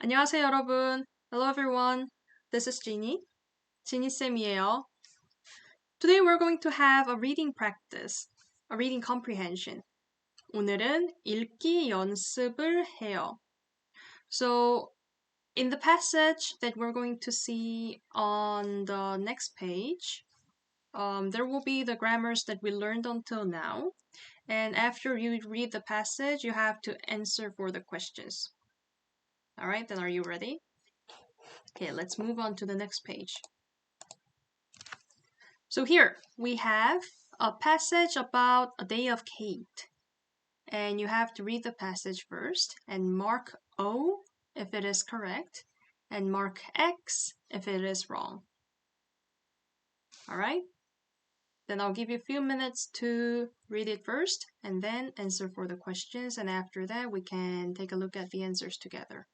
안녕하세요, 여러분. Hello, everyone. This is Genie. 지니쌤이에요. Today we're going to have a reading practice, a reading comprehension. 오늘은 읽기 연습을 해요. So, in the passage that we're going to see on the next page, there will be the grammars that we learned until now. And after you read the passage, you have to answer for the questions. All right, then are you ready? Okay, let's move on to the next page. So here we have a passage about a day of Kate. And you have to read the passage first and mark O if it is correct and mark X if it is wrong. All right? Then I'll give you a few minutes to read it first and then answer for the questions. And after that, we can take a look at the answers together.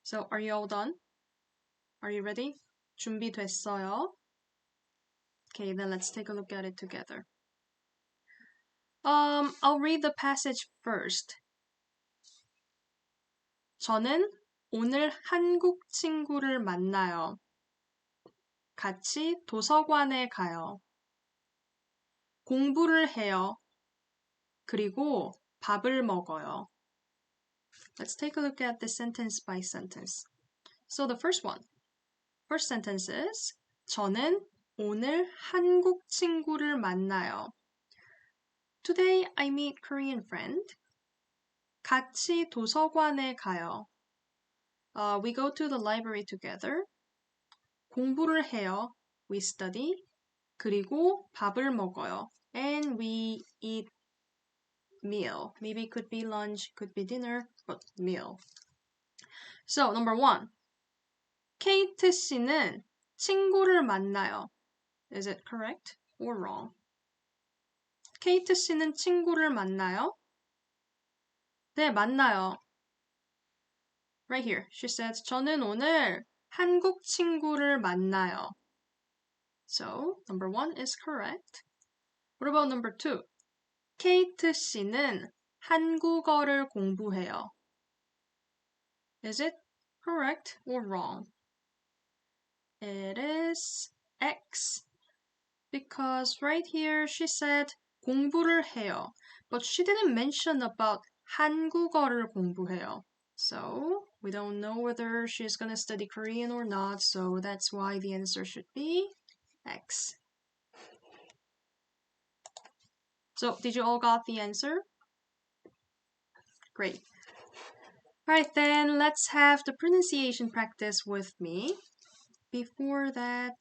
So are you all done? Are you ready? 준비됐어요? Okay, then let's take a look at it together. I'll read the passage first. 저는 오늘 한국 친구를 만나요. 같이 도서관에 가요. 공부를 해요. 그리고 밥을 먹어요. Let's take a look at this sentence by sentence. So the first sentence is 저는 오늘 한국 친구를 만나요. Today I meet Korean friend. 같이 도서관에 가요. We go to the library together. 공부를 해요. We study. 그리고 밥을 먹어요. And we eat meal. Maybe it could be lunch, could be dinner, but meal. So, number 1. 케이트 씨는 친구를 만나요. Is it correct or wrong? 케이트 씨는 친구를 만나요? 네, 만나요. Right here. She says, 저는 오늘 한국 친구를 만나요. So, number 1 is correct. What about number 2? 케이트 씨는 한국어를 공부해요. Is it correct or wrong? It is X. Because right here she said 공부를 해요. But she didn't mention about 한국어를 공부해요. So we don't know whether she's going to study Korean or not. So that's why the answer should be X. So did you all got the answer? Great. Alright then, let's have the pronunciation practice with me. Before that,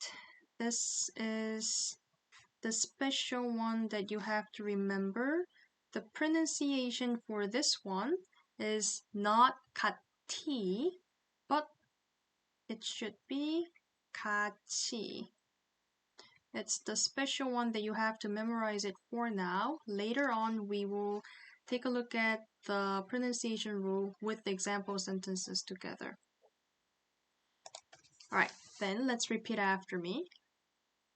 this is the special one that you have to remember. The pronunciation for this one is not 같이, but it should be 같이. It's the special one that you have to memorize it for now. Later on, we will take a look at the pronunciation rule with the example sentences together. Alright, then let's repeat after me.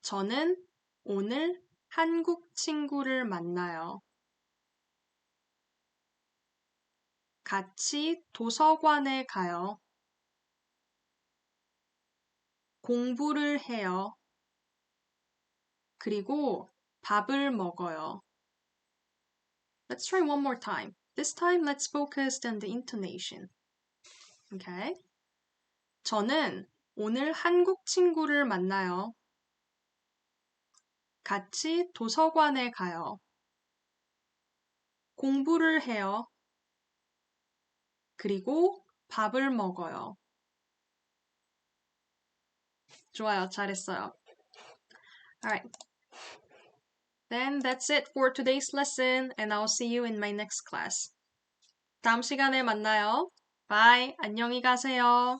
저는 오늘 한국 친구를 만나요. 같이 도서관에 가요. 공부를 해요. 그리고 밥을 먹어요. Let's try one more time. This time, let's focus on the intonation. Okay? 저는 오늘 한국 친구를 만나요. 같이 도서관에 가요. 공부를 해요. 그리고 밥을 먹어요. 좋아요. 잘했어요. Alright. Then that's it for today's lesson and I'll see you in my next class. 다음 시간에 만나요. Bye. 안녕히 가세요.